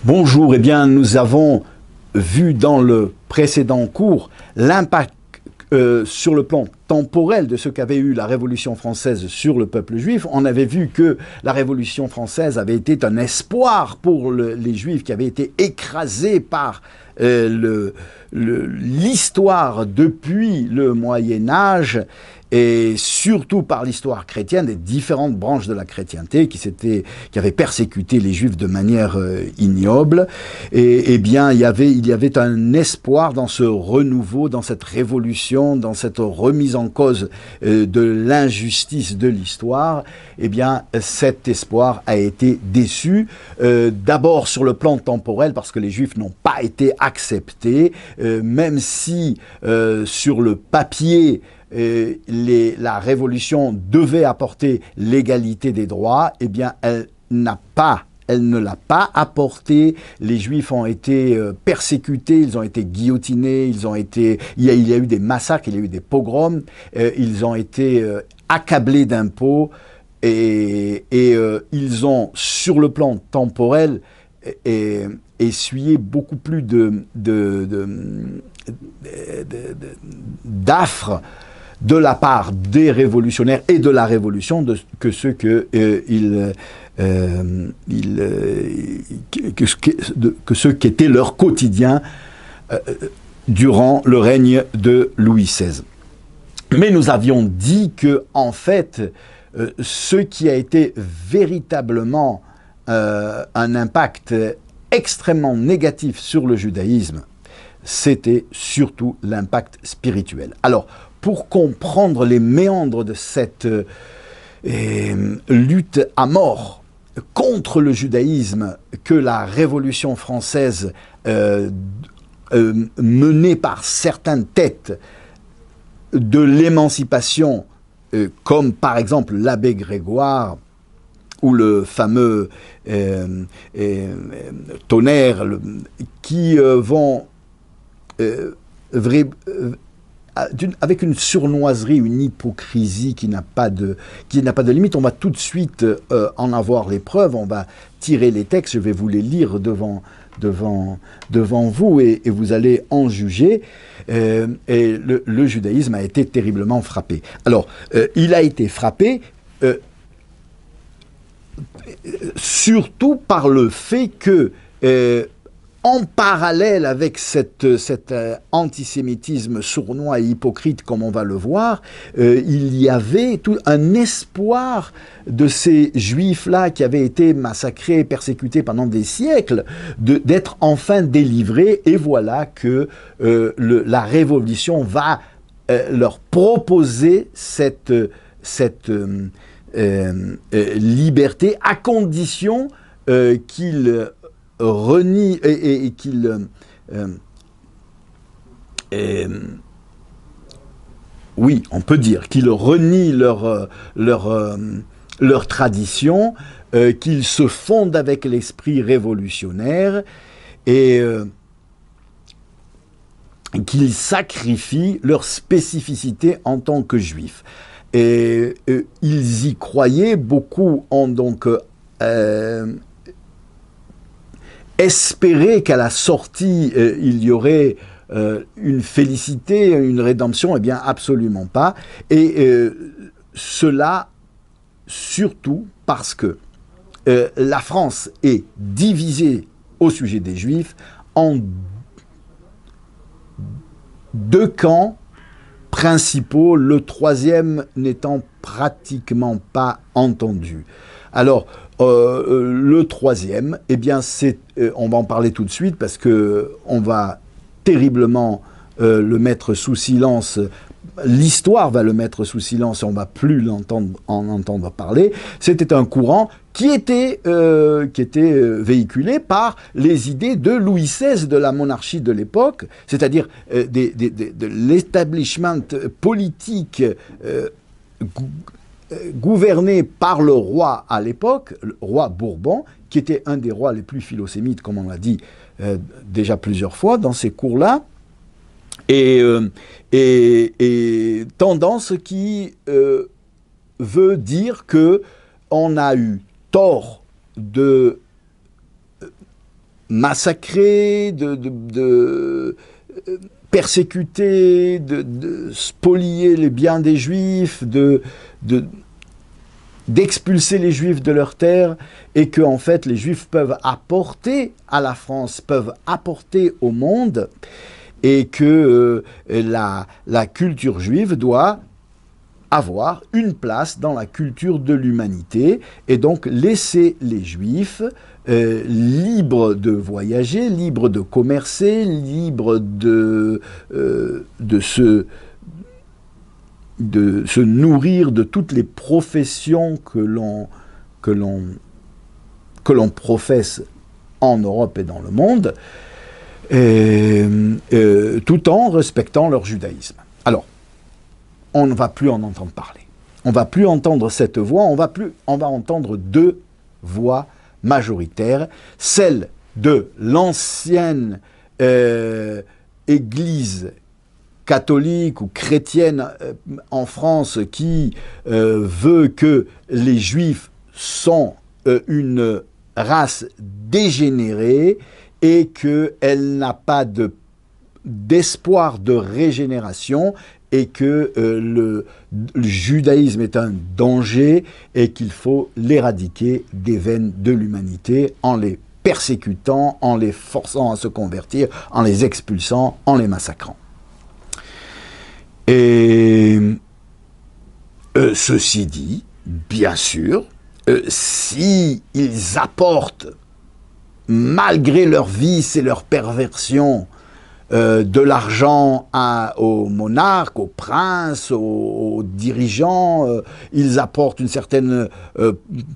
Bonjour, eh bien nous avons vu dans le précédent cours l'impact sur le plan temporel de ce qu'avait eu la Révolution française sur le peuple juif. On avait vu que la Révolution française avait été un espoir pour les Juifs qui avaient été écrasés par l'histoire depuis le Moyen-Âge et surtout par l'histoire chrétienne des différentes branches de la chrétienté qui avaient persécuté les Juifs de manière ignoble. Et bien, il y avait un espoir dans ce renouveau, dans cette révolution, dans cette remise en cause de l'injustice de l'histoire. Eh bien, cet espoir a été déçu, d'abord sur le plan temporel, parce que les Juifs n'ont pas été acceptés, même si sur le papier, la révolution devait apporter l'égalité des droits, eh bien, elle ne l'a pas apporté. Les Juifs ont été persécutés, ils ont été guillotinés, il y a eu des massacres, il y a eu des pogroms, ils ont été accablés d'impôts et ils ont, sur le plan temporel, essuyé beaucoup plus d'affres de la part des révolutionnaires et de la Révolution que ceux qui était leur quotidien durant le règne de Louis XVI. Mais nous avions dit que, en fait, ce qui a été véritablement un impact extrêmement négatif sur le judaïsme, c'était surtout l'impact spirituel. Alors, pour comprendre les méandres de cette lutte à mort contre le judaïsme que la Révolution française menée par certaines têtes de l'émancipation, comme par exemple l'abbé Grégoire ou le fameux Tonnerre, qui vont avec une surnoiserie, une hypocrisie qui n'a pas de limite. On va tout de suite en avoir les preuves, on va tirer les textes, je vais vous les lire devant vous et vous allez en juger. Et le judaïsme a été terriblement frappé. Alors, il a été frappé surtout par le fait que en parallèle avec cet antisémitisme sournois et hypocrite, comme on va le voir, il y avait tout un espoir de ces Juifs-là qui avaient été massacrés, persécutés pendant des siècles, d'être enfin délivrés. Et voilà que la Révolution va leur proposer cette liberté, à condition qu'ils renient et qu'ils oui, on peut dire qu'ils renient leur tradition, qu'ils se fondent avec l'esprit révolutionnaire et qu'ils sacrifient leur spécificité en tant que juifs. Et ils y croyaient, beaucoup ont donc espéré qu'à la sortie, il y aurait une félicité, une rédemption. Eh bien, absolument pas. Et cela, surtout parce que la France est divisée au sujet des Juifs en deux camps principaux, le troisième n'étant pratiquement pas entendu. Alors, le troisième, eh bien, on va en parler tout de suite parce qu'on va terriblement le mettre sous silence. L'histoire va le mettre sous silence et on ne va plus en entendre parler. C'était un courant qui était véhiculé par les idées de Louis XVI, de la monarchie de l'époque, c'est-à-dire de l'établissement politique gouverné par le roi à l'époque, le roi Bourbon, qui était un des rois les plus philosémites, comme on l'a dit déjà plusieurs fois dans ces cours-là, et tendance qui veut dire que on a eu tort de massacrer, persécuter, de spolier les biens des Juifs, d'expulser les Juifs de leur terre, et que en fait les Juifs peuvent apporter à la France, peuvent apporter au monde, et que la culture juive doit avoir une place dans la culture de l'humanité, et donc laisser les Juifs libres de voyager, libres de commercer, libres de se nourrir de toutes les professions que l'on professe en Europe et dans le monde, tout en respectant leur judaïsme. Alors, on ne va plus en entendre parler. On ne va plus entendre cette voix, on va entendre deux voix majoritaires, celle de l'ancienne Église catholique ou chrétienne en France qui veut que les Juifs sont une race dégénérée et qu'elle n'a pas d'espoir de régénération, et que le judaïsme est un danger et qu'il faut l'éradiquer des veines de l'humanité en les persécutant, en les forçant à se convertir, en les expulsant, en les massacrant. Et ceci dit, bien sûr, si ils apportent, malgré leurs vices et leurs perversions, de l'argent aux monarques, aux princes, aux dirigeants, ils apportent une certaine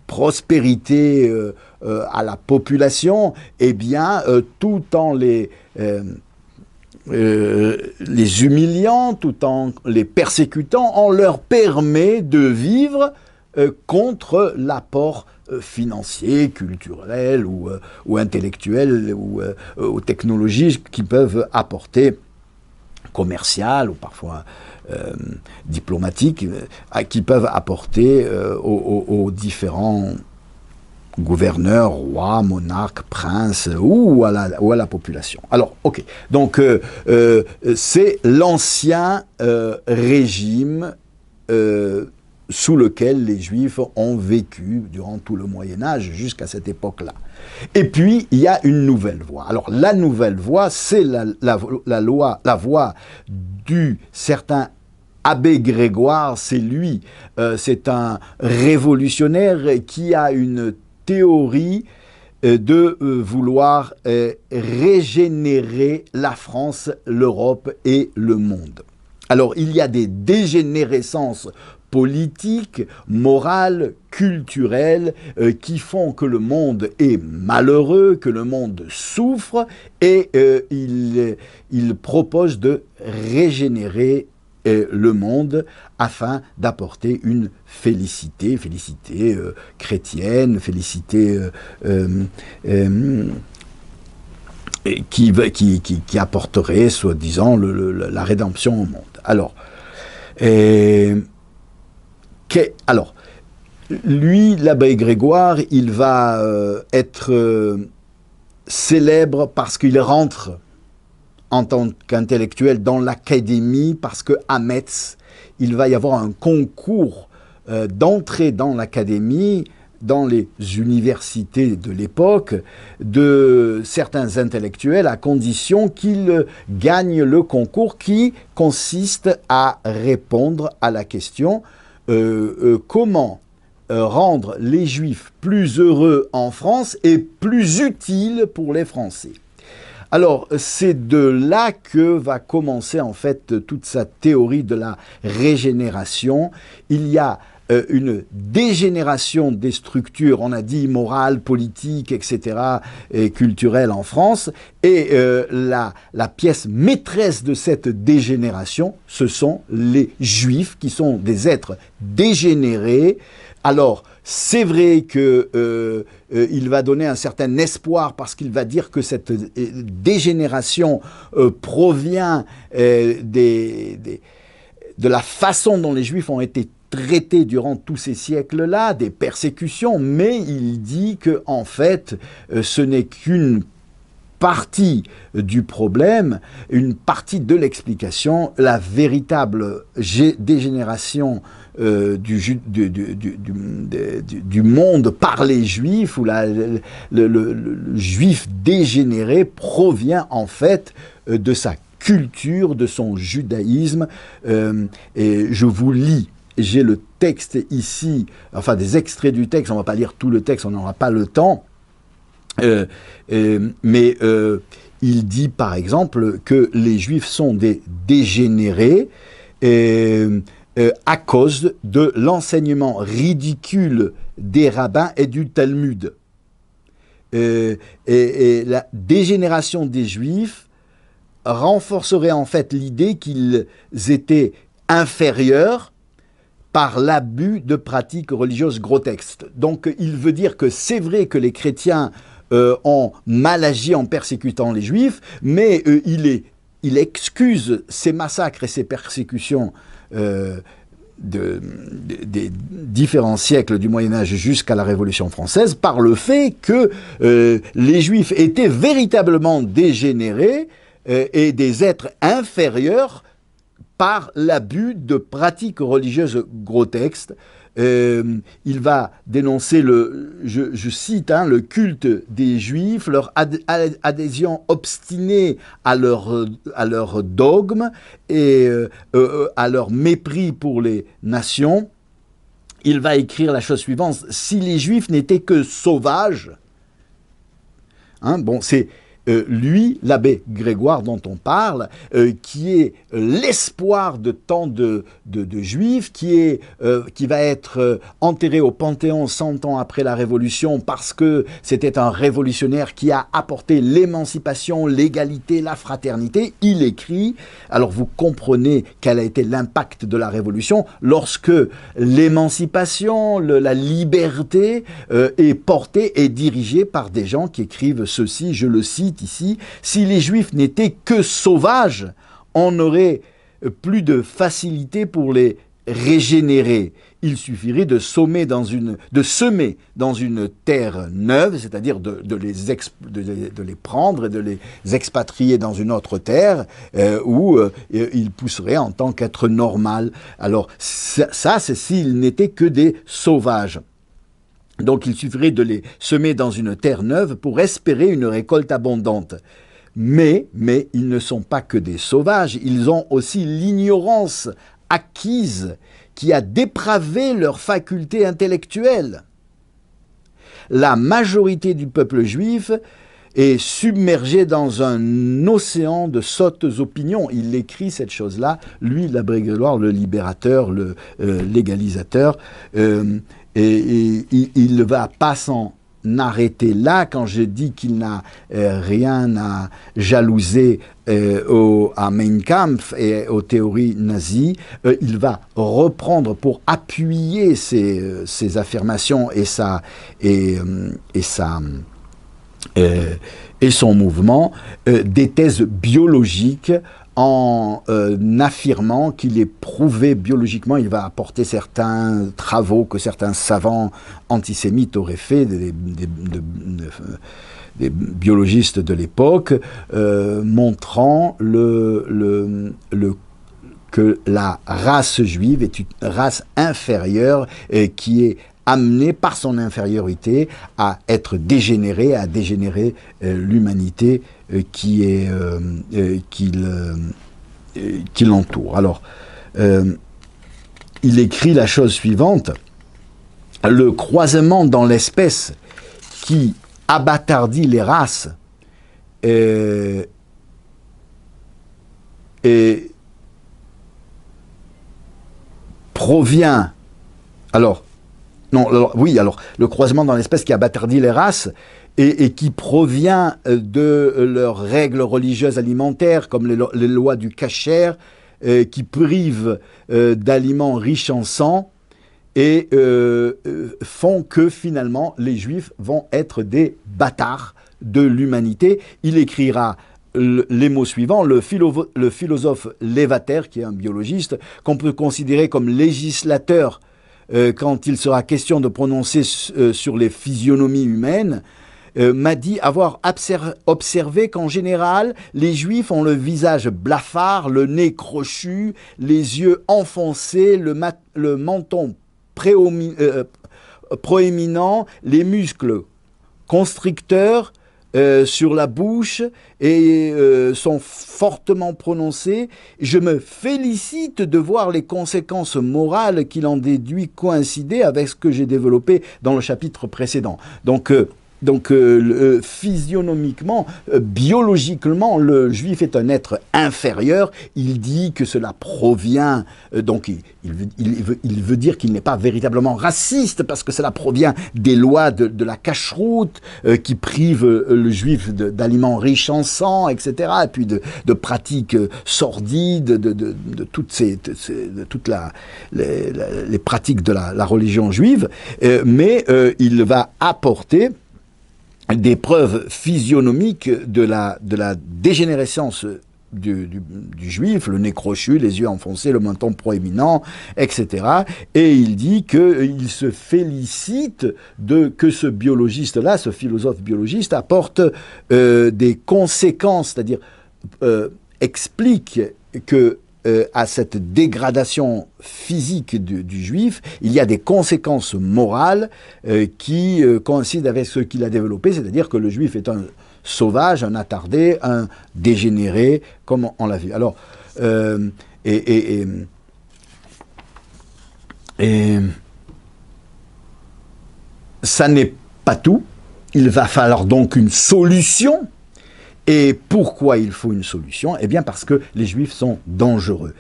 prospérité à la population, eh bien, tout en les humiliant, tout en les persécutant, on leur permet de vivre contre l'apport financiers, culturels ou intellectuels ou technologiques qui peuvent apporter, commercial ou parfois diplomatiques, qui peuvent apporter aux différents gouverneurs, rois, monarques, princes ou à la population. Alors, ok, donc c'est l'ancien régime sous lequel les Juifs ont vécu durant tout le Moyen-Âge jusqu'à cette époque-là. Et puis, il y a une nouvelle voie. Alors, la nouvelle voie, c'est la voie du certain Abbé Grégoire. C'est lui, c'est un révolutionnaire qui a une théorie de vouloir régénérer la France, l'Europe et le monde. Alors, il y a des dégénérescences politiques, morales, culturelles, qui font que le monde est malheureux, que le monde souffre, et il propose de régénérer le monde afin d'apporter une félicité chrétienne, félicité qui apporterait, soi-disant, la rédemption au monde. Alors, lui, l'abbé Grégoire, il va être célèbre parce qu'il rentre en tant qu'intellectuel dans l'académie, parce qu'à Metz, il va y avoir un concours d'entrée dans l'académie, dans les universités de l'époque, de certains intellectuels, à condition qu'ils gagnent le concours qui consiste à répondre à la question comment rendre les Juifs plus heureux en France et plus utiles pour les Français. Alors, c'est de là que va commencer en fait toute sa théorie de la régénération. Il y a une dégénération des structures, on a dit morales, politiques, etc., et culturelles en France, et la pièce maîtresse de cette dégénération, ce sont les Juifs, qui sont des êtres dégénérés. Alors, c'est vrai que il va donner un certain espoir parce qu'il va dire que cette dégénération provient de la façon dont les Juifs ont été traités durant tous ces siècles-là, des persécutions, mais il dit que en fait, ce n'est qu'une partie du problème, une partie de l'explication, la véritable dégénération du monde par les Juifs, où le Juif dégénéré provient en fait de sa culture, de son judaïsme. Et je vous lis, j'ai le texte ici, enfin des extraits du texte, on ne va pas lire tout le texte, on n'aura pas le temps. Mais il dit par exemple que les Juifs sont des dégénérés à cause de l'enseignement ridicule des rabbins et du Talmud. Et la dégénération des Juifs renforcerait en fait l'idée qu'ils étaient inférieurs par l'abus de pratiques religieuses grotesques. Donc il veut dire que c'est vrai que les chrétiens ont mal agi en persécutant les Juifs, mais il excuse ces massacres et ces persécutions des différents siècles du Moyen-Âge jusqu'à la Révolution française par le fait que les Juifs étaient véritablement dégénérés et des êtres inférieurs par l'abus de pratiques religieuses grotesques. Il va dénoncer je cite, le culte des Juifs, leur adhésion obstinée à leur dogme et à leur mépris pour les nations. Il va écrire la chose suivante: si les Juifs n'étaient que sauvages, c'est lui, l'abbé Grégoire dont on parle, qui est l'espoir de tant de Juifs, qui va être enterré au Panthéon 100 ans après la Révolution parce que c'était un révolutionnaire qui a apporté l'émancipation, l'égalité, la fraternité. Il écrit, alors vous comprenez quel a été l'impact de la Révolution lorsque l'émancipation, la liberté est portée et dirigée par des gens qui écrivent ceci, je le cite ici: si les Juifs n'étaient que sauvages, on aurait plus de facilité pour les régénérer. Il suffirait de semer dans une terre neuve, c'est-à-dire de les prendre et de les expatrier dans une autre terre où ils pousseraient en tant qu'être normal. Alors ça c'est s'ils n'étaient que des sauvages. Donc il suffirait de les semer dans une terre neuve pour espérer une récolte abondante. Mais ils ne sont pas que des sauvages, ils ont aussi l'ignorance acquise qui a dépravé leurs facultés intellectuelles. La majorité du peuple juif est submergée dans un océan de sottes opinions. Il écrit cette chose-là, lui, l'abbé Grégoire, le libérateur, le légalisateur. Et il ne va pas s'en arrêter là. Quand je dis qu'il n'a rien à jalouser à Mein Kampf et aux théories nazies, il va reprendre pour appuyer ses affirmations et son mouvement des thèses biologiques, en affirmant qu'il est prouvé biologiquement. Il va apporter certains travaux que certains savants antisémites auraient fait, des biologistes de l'époque, montrant que la race juive est une race inférieure qui est amenée par son infériorité à être dégénérée, à dégénérer l'humanité qui l'entoure. Alors, il écrit la chose suivante: le croisement dans l'espèce qui abâtardit les races provient... Alors, le croisement dans l'espèce qui abâtardit les races et qui provient de leurs règles religieuses alimentaires, comme les lois du kasher, qui privent d'aliments riches en sang et font que finalement les Juifs vont être des bâtards de l'humanité. Il écrira les mots suivants: le philosophe Lavater, qui est un biologiste, qu'on peut considérer comme législateur quand il sera question de prononcer sur les physionomies humaines, m'a dit avoir observé qu'en général, les Juifs ont le visage blafard, le nez crochu, les yeux enfoncés, le menton proéminent, les muscles constricteurs sur la bouche et sont fortement prononcés. Je me félicite de voir les conséquences morales qu'il en déduit coïncider avec ce que j'ai développé dans le chapitre précédent. Donc, physionomiquement, biologiquement, le juif est un être inférieur. Il dit que cela provient, donc il veut dire qu'il n'est pas véritablement raciste parce que cela provient des lois de la cacheroute qui privent le juif d'aliments riches en sang, etc. Et puis de pratiques sordides, de toutes les pratiques de la religion juive. Mais il va apporter des preuves physionomiques de la dégénérescence du juif, le nez crochu, les yeux enfoncés, le menton proéminent, etc. Et il dit qu'il se félicite que ce biologiste-là, ce philosophe biologiste, apporte des conséquences, c'est-à-dire explique que à cette dégradation physique du juif, il y a des conséquences morales qui coïncident avec ce qu'il a développé, c'est-à-dire que le juif est un sauvage, un attardé, un dégénéré, comme on l'a vu. Alors, ça n'est pas tout. Il va falloir donc une solution. Et pourquoi il faut une solution? Eh bien parce que les Juifs sont dangereux.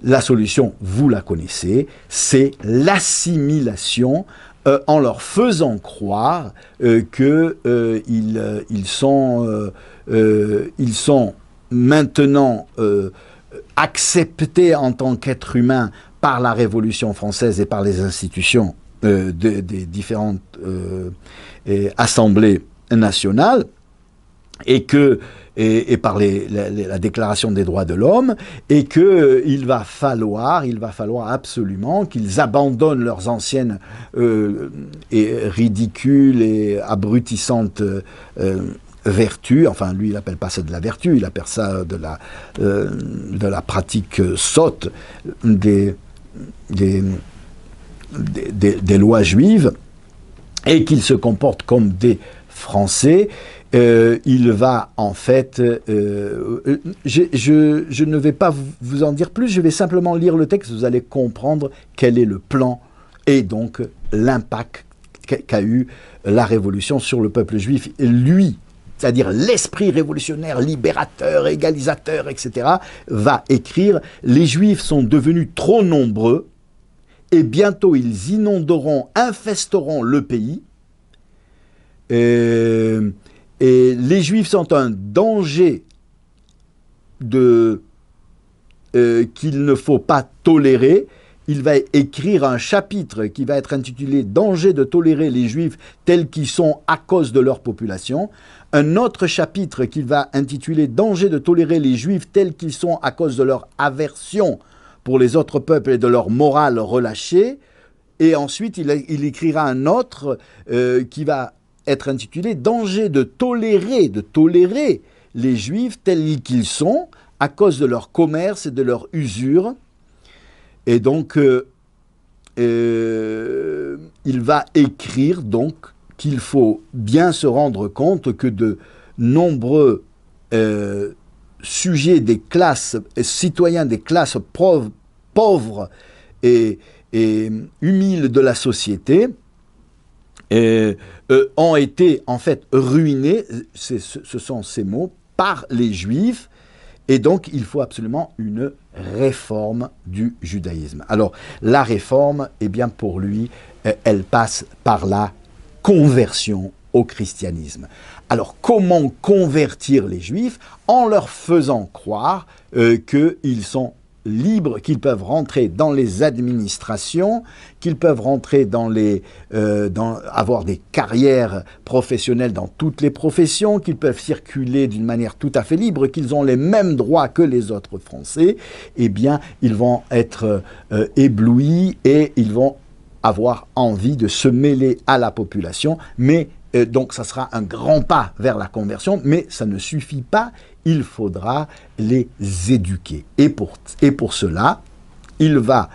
La solution, vous la connaissez, c'est l'assimilation en leur faisant croire qu'ils sont maintenant acceptés en tant qu'êtres humains par la Révolution française et par les institutions des différentes assemblées nationales, et par la Déclaration des droits de l'homme, et qu'il va falloir absolument qu'ils abandonnent leurs anciennes et ridicules et abrutissantes vertus. Enfin, lui, il n'appelle pas ça de la vertu, il appelle ça de la pratique sotte des lois juives, et qu'ils se comportent comme des Français. Il va en fait, je ne vais pas vous en dire plus, je vais simplement lire le texte, vous allez comprendre quel est le plan et donc l'impact qu'a eu la Révolution sur le peuple juif. Lui, c'est-à-dire l'esprit révolutionnaire, libérateur, égalisateur, etc., va écrire « Les Juifs sont devenus trop nombreux et bientôt ils inonderont, infesteront le pays. Et les Juifs sont un danger qu'il ne faut pas tolérer. » Il va écrire un chapitre qui va être intitulé « Danger de tolérer les Juifs tels qu'ils sont à cause de leur population ». Un autre chapitre qu'il va intituler « Danger de tolérer les Juifs tels qu'ils sont à cause de leur aversion pour les autres peuples et de leur morale relâchée ». Et ensuite, il écrira un autre qui va être intitulé « Danger de tolérer les Juifs tels qu'ils sont à cause de leur commerce et de leur usure ». Et donc, il va écrire donc qu'il faut bien se rendre compte que de nombreux sujets des classes, citoyens des classes pauvres et humiles de la société ont été en fait ruinés, ce sont ces mots, par les Juifs. Et donc, il faut absolument une réforme du judaïsme. Alors, la réforme, eh bien, pour lui, elle passe par la conversion au christianisme. Alors, comment convertir les Juifs? En leur faisant croire qu'ils sont libres, qu'ils peuvent rentrer dans les administrations, qu'ils peuvent rentrer avoir des carrières professionnelles dans toutes les professions, qu'ils peuvent circuler d'une manière tout à fait libre, qu'ils ont les mêmes droits que les autres Français. Eh bien, ils vont être éblouis et ils vont avoir envie de se mêler à la population, mais Donc ça sera un grand pas vers la conversion, mais ça ne suffit pas, il faudra les éduquer. Et pour cela, il va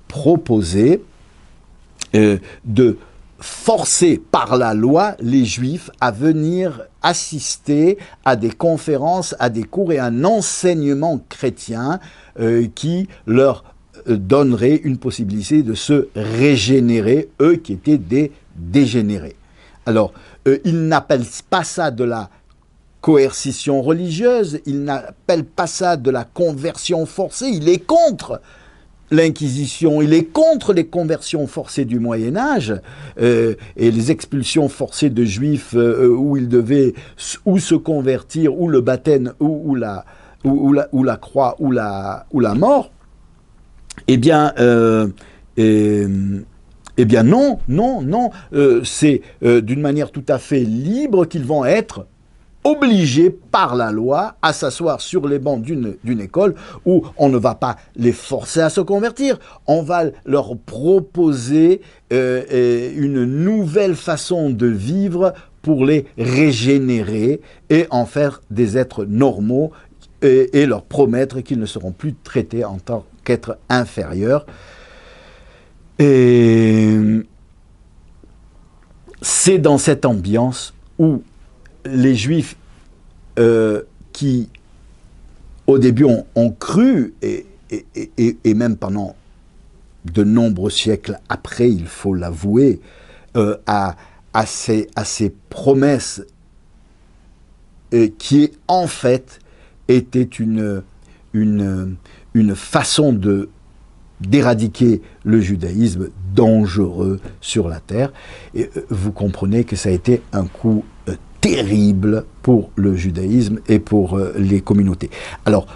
proposer de forcer par la loi les Juifs à venir assister à des conférences, à des cours et à un enseignement chrétien qui leur donnerait une possibilité de se régénérer, eux qui étaient des dégénérés. Alors, ils n'appellent pas ça de la coercition religieuse, ils n'appellent pas ça de la conversion forcée, il est contre l'Inquisition, il est contre les conversions forcées du Moyen-Âge et les expulsions forcées de Juifs où ils devaient ou se convertir, ou le baptême, ou la croix, ou la mort. Eh bien non, c'est d'une manière tout à fait libre qu'ils vont être obligés par la loi à s'asseoir sur les bancs d'une école où on ne va pas les forcer à se convertir, on va leur proposer une nouvelle façon de vivre pour les régénérer et en faire des êtres normaux et leur promettre qu'ils ne seront plus traités en tant qu'êtres inférieurs. Et c'est dans cette ambiance où les Juifs qui, au début, ont cru, et même pendant de nombreux siècles après, il faut l'avouer, à ces promesses qui, en fait, étaient une façon d'éradiquer le judaïsme dangereux sur la terre. Et vous comprenez que ça a été un coup terrible pour le judaïsme et pour les communautés. Alors,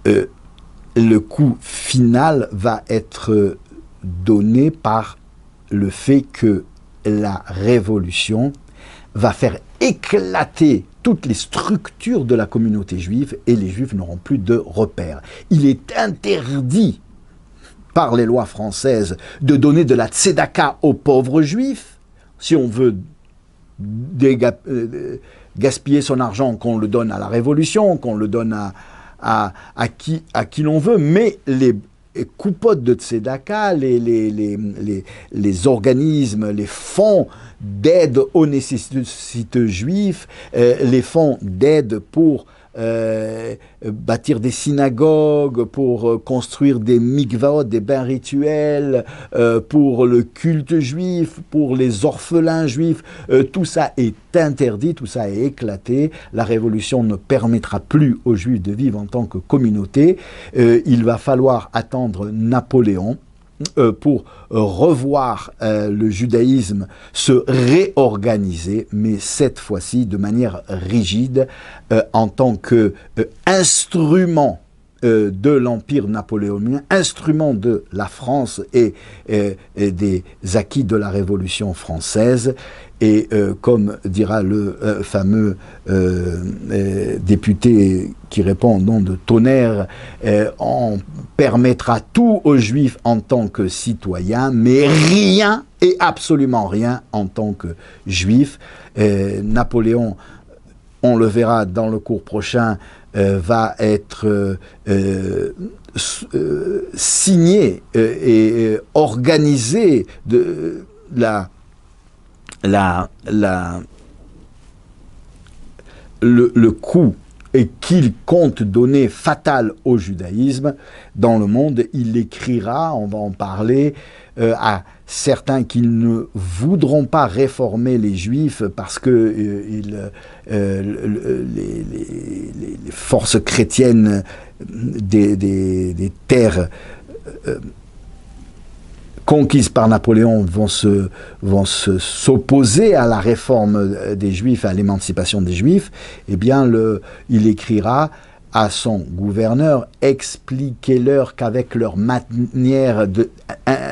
le coup final va être donné par le fait que la révolution va faire éclater toutes les structures de la communauté juive et les Juifs n'auront plus de repères. Il est interdit par les lois françaises de donner de la tzedaka aux pauvres Juifs. Si on veut gaspiller son argent, qu'on le donne à la Révolution, qu'on le donne à qui l'on veut, mais les coupottes de tzedaka, les organismes, les fonds d'aide aux nécessiteux juifs, les fonds d'aide pour bâtir des synagogues, pour construire des mikvaot, des bains rituels, pour le culte juif, pour les orphelins juifs, tout ça est interdit, tout ça est éclaté. La révolution ne permettra plus aux Juifs de vivre en tant que communauté. Il va falloir attendre Napoléon pour revoir le judaïsme se réorganiser, mais cette fois-ci de manière rigide, en tant qu'instrument de l'Empire napoléonien, instrument de la France et des acquis de la Révolution française. Et comme dira le fameux député qui répond au nom de Tonnerre, on permettra tout aux Juifs en tant que citoyens, mais rien et absolument rien en tant que Juifs. Napoléon, on le verra dans le cours prochain, va être signé et organisé de le coup qu'il compte donner fatal au judaïsme dans le monde. Il écrira, on va en parler, à certains qui ne voudront pas réformer les Juifs parce que les forces chrétiennes des terres conquises par Napoléon vont s'opposer à la réforme des Juifs, à l'émancipation des Juifs. Eh bien, il écrira à son gouverneur: expliquez-leur qu'avec leur manière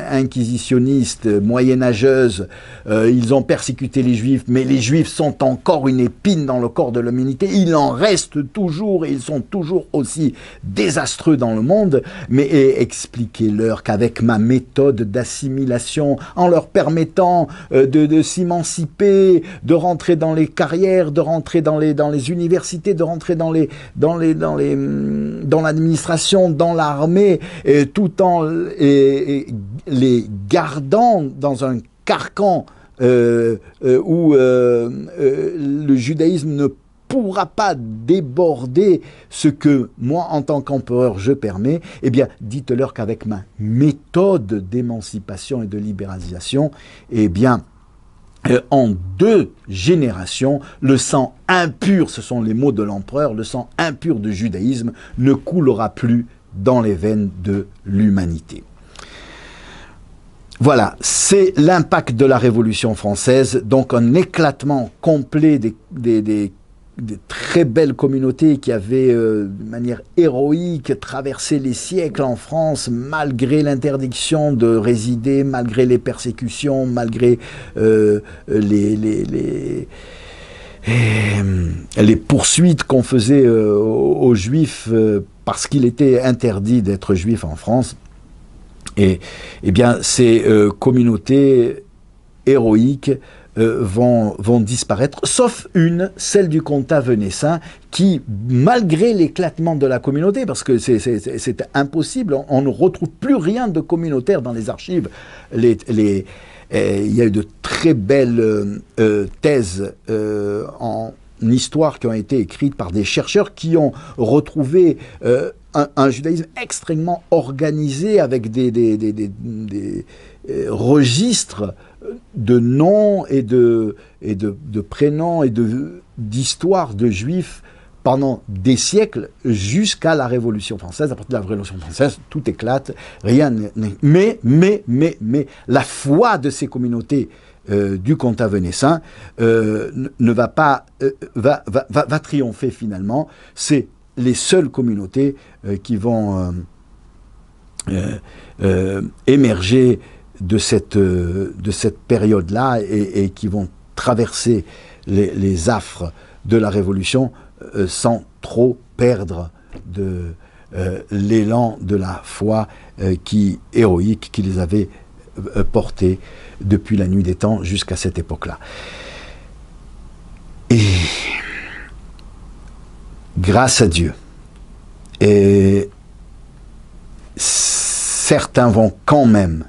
inquisitionnistes, moyenâgeuses, ils ont persécuté les Juifs, mais les Juifs sont encore une épine dans le corps de l'humanité, il en reste toujours, et ils sont toujours aussi désastreux dans le monde, mais expliquez-leur qu'avec ma méthode d'assimilation, en leur permettant de s'émanciper, de rentrer dans les carrières, de rentrer dans les universités, de rentrer dans l'administration, dans l'armée, tout en les gardant dans un carcan où le judaïsme ne pourra pas déborder ce que moi, en tant qu'empereur, je permets, eh bien, dites-leur qu'avec ma méthode d'émancipation et de libéralisation, eh bien, en 2 générations, le sang impur, ce sont les mots de l'empereur, le sang impur du judaïsme ne coulera plus dans les veines de l'humanité. Voilà, c'est l'impact de la Révolution française, donc un éclatement complet des très belles communautés qui avaient, de manière héroïque, traversé les siècles en France, malgré l'interdiction de résider, malgré les persécutions, malgré les poursuites qu'on faisait aux Juifs parce qu'il était interdit d'être juif en France. Et bien, ces communautés héroïques vont disparaître, sauf une, celle du comtat venessin, qui, malgré l'éclatement de la communauté, parce que c'est impossible, on ne retrouve plus rien de communautaire dans les archives. Il y a eu de très belles thèses en histoire qui ont été écrites par des chercheurs qui ont retrouvé un judaïsme extrêmement organisé avec des registres de noms et de prénoms et d'histoires de juifs pendant des siècles jusqu'à la Révolution française. À partir de la Révolution française, tout éclate, rien n'est... Mais la foi de ces communautés du comtat venessin ne va pas... va triompher finalement. C'est les seules communautés qui vont émerger de cette période-là et qui vont traverser les affres de la Révolution sans trop perdre l'élan de la foi héroïque qui les avait portés depuis la nuit des temps jusqu'à cette époque-là. Et grâce à Dieu, et certains vont quand même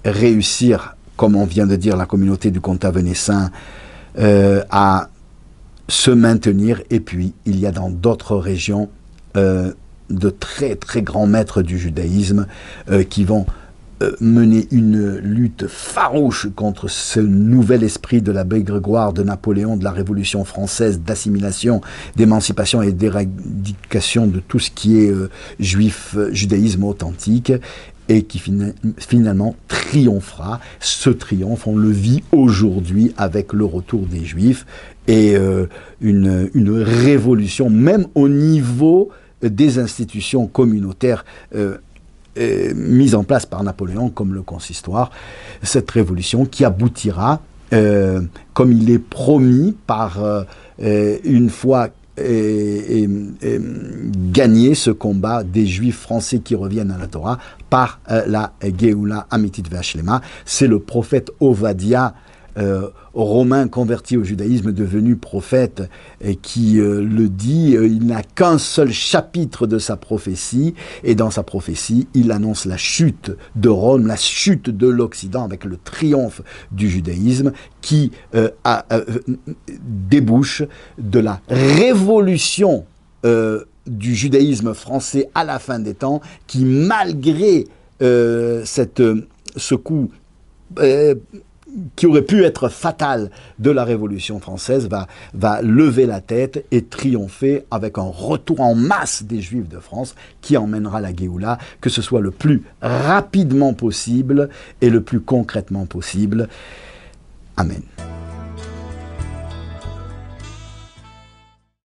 réussir, comme on vient de dire, la communauté du comtat venessin, à se maintenir. Et puis, il y a dans d'autres régions de très très grands maîtres du judaïsme qui vont mener une lutte farouche contre ce nouvel esprit de la Belle Grégoire, de Napoléon, de la Révolution française, d'assimilation, d'émancipation et d'éradication de tout ce qui est judaïsme authentique, et qui finalement triomphera. Ce triomphe, on le vit aujourd'hui avec le retour des Juifs et une révolution, même au niveau des institutions communautaires mise en place par Napoléon, comme le consistoire, cette révolution qui aboutira, comme il est promis, par une fois gagner ce combat des Juifs français qui reviennent à la Torah, par la Géoula Amitit Ve'Ashlema. C'est le prophète Ovadia, romain converti au judaïsme, devenu prophète, qui le dit. Il n'a qu'un seul chapitre de sa prophétie, et dans sa prophétie, il annonce la chute de Rome, la chute de l'Occident, avec le triomphe du judaïsme, qui débouche de la révolution du judaïsme français à la fin des temps, qui, malgré ce coup qui aurait pu être fatal de la Révolution française, va lever la tête et triompher avec un retour en masse des Juifs de France qui emmènera la Géoula, que ce soit le plus rapidement possible et le plus concrètement possible. Amen.